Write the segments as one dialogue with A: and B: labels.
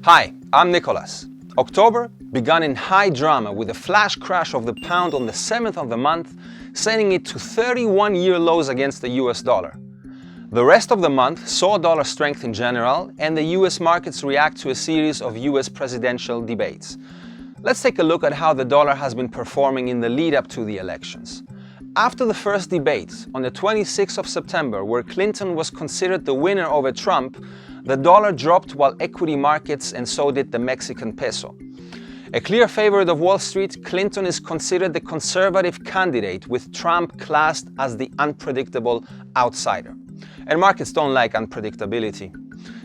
A: Hi, I'm Nicholas. October began in high drama with a flash crash of the pound on the 7th of the month, sending it to 31-year lows against the US dollar. The rest of the month saw dollar strength in general, and the US markets react to a series of US presidential debates. Let's take a look at how the dollar has been performing in the lead up to the elections. After the first debate, on the 26th of September, where Clinton was considered the winner over Trump, the dollar dropped while equity markets, and so did the Mexican peso. A clear favorite of Wall Street, Clinton is considered the conservative candidate, with Trump classed as the unpredictable outsider. And markets don't like unpredictability.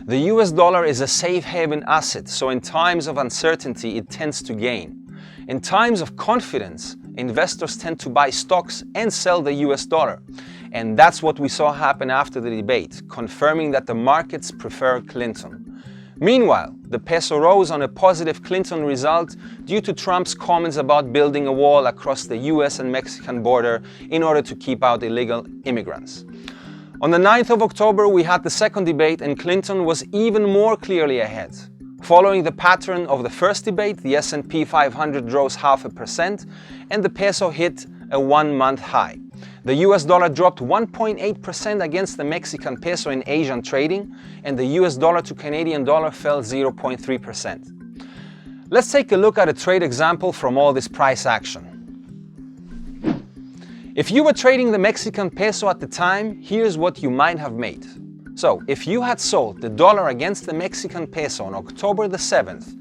A: The US dollar is a safe haven asset, so in times of uncertainty it tends to gain. In times of confidence, investors tend to buy stocks and sell the US dollar. And that's what we saw happen after the debate, confirming that the markets prefer Clinton. Meanwhile, the peso rose on a positive Clinton result due to Trump's comments about building a wall across the US and Mexican border in order to keep out illegal immigrants. On the 9th of October, we had the second debate, and Clinton was even more clearly ahead. Following the pattern of the first debate, the S&P 500 rose 0.5%, and the peso hit a one-month high. The US dollar dropped 1.8% against the Mexican peso in Asian trading, and the US dollar to Canadian dollar fell 0.3%. Let's take a look at a trade example from all this price action. If you were trading the Mexican peso at the time, here's what you might have made. So, if you had sold the dollar against the Mexican peso on October the 7th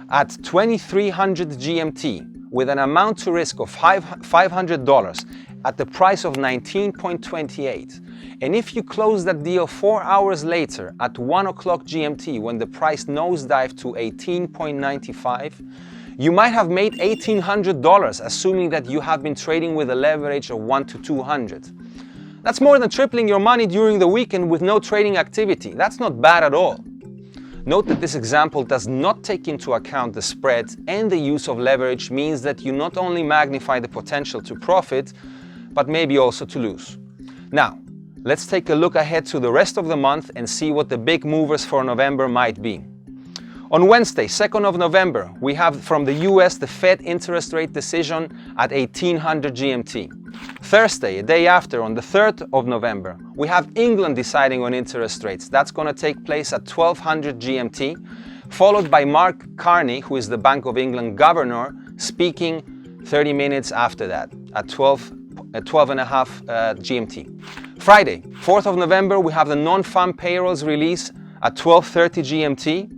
A: at 2300 GMT with an amount to risk of $500 at the price of 19.28, and if you closed that deal 4 hours later at 1 o'clock GMT when the price nosedived to 18.95, you might have made $1,800, assuming that you have been trading with a leverage of 1 to 200. That's more than tripling your money during the weekend with no trading activity. That's not bad at all. Note that this example does not take into account the spread, and the use of leverage means that you not only magnify the potential to profit, but maybe also to lose. Now, let's take a look ahead to the rest of the month and see what the big movers for November might be. On Wednesday, 2nd of November, we have from the US the Fed interest rate decision at 1800 GMT. Thursday, a day after, on the 3rd of November, we have England deciding on interest rates. That's going to take place at 1200 GMT, followed by Mark Carney, who is the Bank of England governor, speaking 30 minutes after that, at 12.5 GMT. Friday, 4th of November, we have the non-farm payrolls release at 12:30 GMT.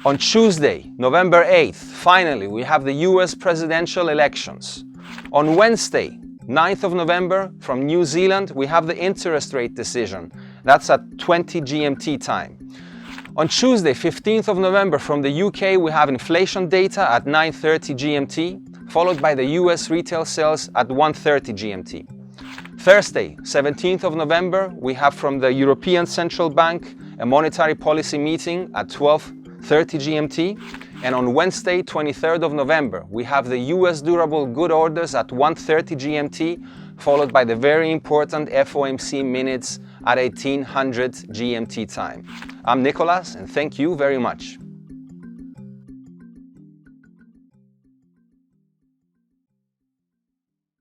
A: On Tuesday, November 8th, finally, we have the US presidential elections. On Wednesday, 9th of November, from New Zealand, we have the interest rate decision. That's at 20 GMT time. On Tuesday, 15th of November, from the UK, we have inflation data at 9:30 GMT, followed by the US retail sales at 1:30 GMT. Thursday, 17th of November, we have from the European Central Bank a monetary policy meeting at 12:30 GMT, and on Wednesday, 23rd of November, we have the US durable good orders at 1:30 GMT, followed by the very important FOMC minutes at 1800 GMT time. I'm Nicholas, and thank you very much.